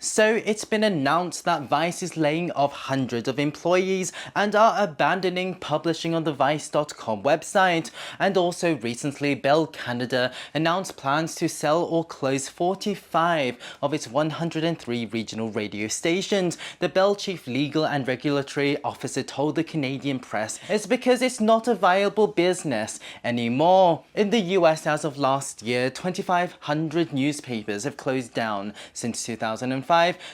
So it's been announced that Vice is laying off hundreds of employees and are abandoning publishing on the Vice.com website. And also recently, Bell Canada announced plans to sell or close 45 of its 103 regional radio stations. The Bell chief legal and regulatory officer told the Canadian press it's because it's not a viable business anymore. In the US as of last year, 2,500 newspapers have closed down since 2005.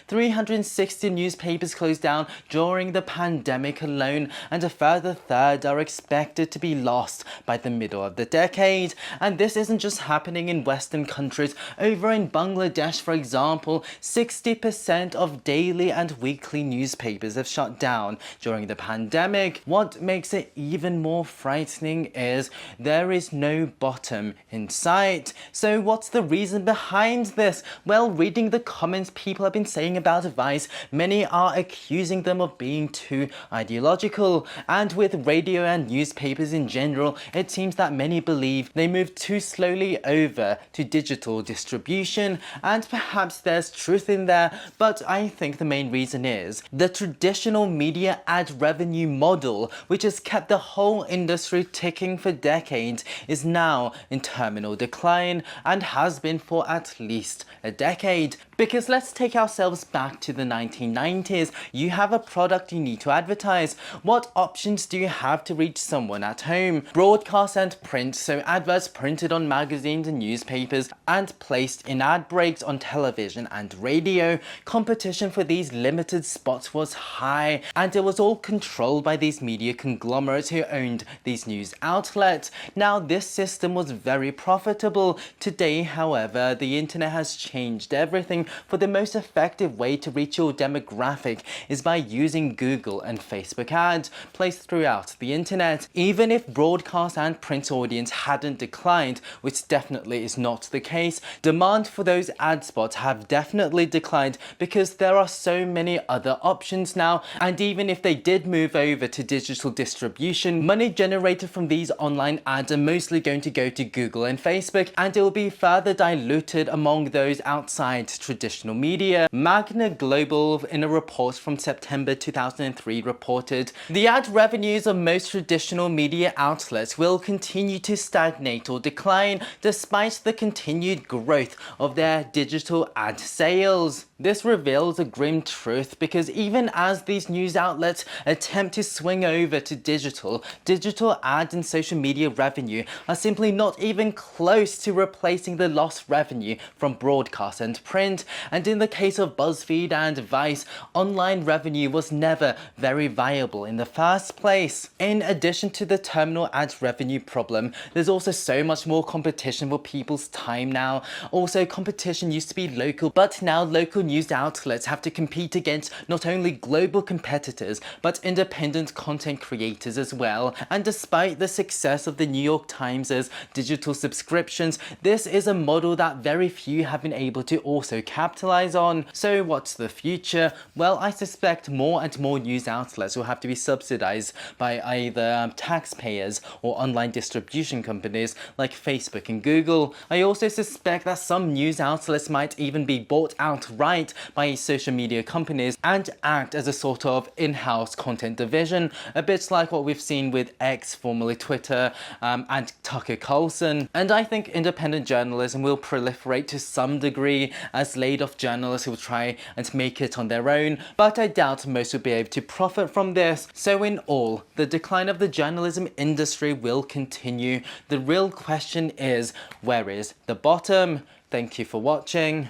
360 newspapers closed down during the pandemic alone, and a further third are expected to be lost by the middle of the decade. And this isn't just happening in Western countries. Over in Bangladesh, for example, 60% of daily and weekly newspapers have shut down during the pandemic. What makes it even more frightening is there is no bottom in sight. So what's the reason behind this? Well, reading the comments people have been saying about Vice, many are accusing them of being too ideological. And with radio and newspapers in general, it seems that many believe they move too slowly over to digital distribution, and perhaps there's truth in there, but I think the main reason is the traditional media ad revenue model, which has kept the whole industry ticking for decades, is now in terminal decline and has been for at least a decade. Because let's take ourselves back to the 1990s. You have a product you need to advertise. What options do you have to reach someone at home? Broadcast and print, so adverts printed on magazines and newspapers and placed in ad breaks on television and radio. Competition for these limited spots was high, and it was all controlled by these media conglomerates who owned these news outlets. Now, this system was very profitable. Today, however, the internet has changed everything. For the most effective way to reach your demographic is by using Google and Facebook ads placed throughout the internet. Even if broadcast and print audience hadn't declined, which definitely is not the case, demand for those ad spots have definitely declined because there are so many other options now. And even if they did move over to digital distribution, money generated from these online ads are mostly going to go to Google and Facebook, and it will be further diluted among those outside traditional media. Magna Global, in a report from September 2003, reported the ad revenues of most traditional media outlets will continue to stagnate or decline despite the continued growth of their digital ad sales. This reveals a grim truth because even as these news outlets attempt to swing over to digital ads and social media revenue are simply not even close to replacing the lost revenue from broadcast and print. And in the case of BuzzFeed and Vice, online revenue was never very viable in the first place. In addition to the terminal ad revenue problem, there's also so much more competition for people's time now. Also, competition used to be local, but now local news outlets have to compete against not only global competitors, but independent content creators as well. And despite the success of the New York Times' digital subscriptions, this is a model that very few have been able to also capitalize on. So what's the future? Well, I suspect more and more news outlets will have to be subsidized by either taxpayers or online distribution companies like Facebook and Google. I also suspect that some news outlets might even be bought outright by social media companies and act as a sort of in-house content division, a bit like what we've seen with X, formerly Twitter, and Tucker Carlson. And I think independent journalism will proliferate to some degree as laid-off journalists will try and make it on their own, but I doubt most will be able to profit from this. So in all, the decline of the journalism industry will continue. The real question is, where is the bottom? Thank you for watching.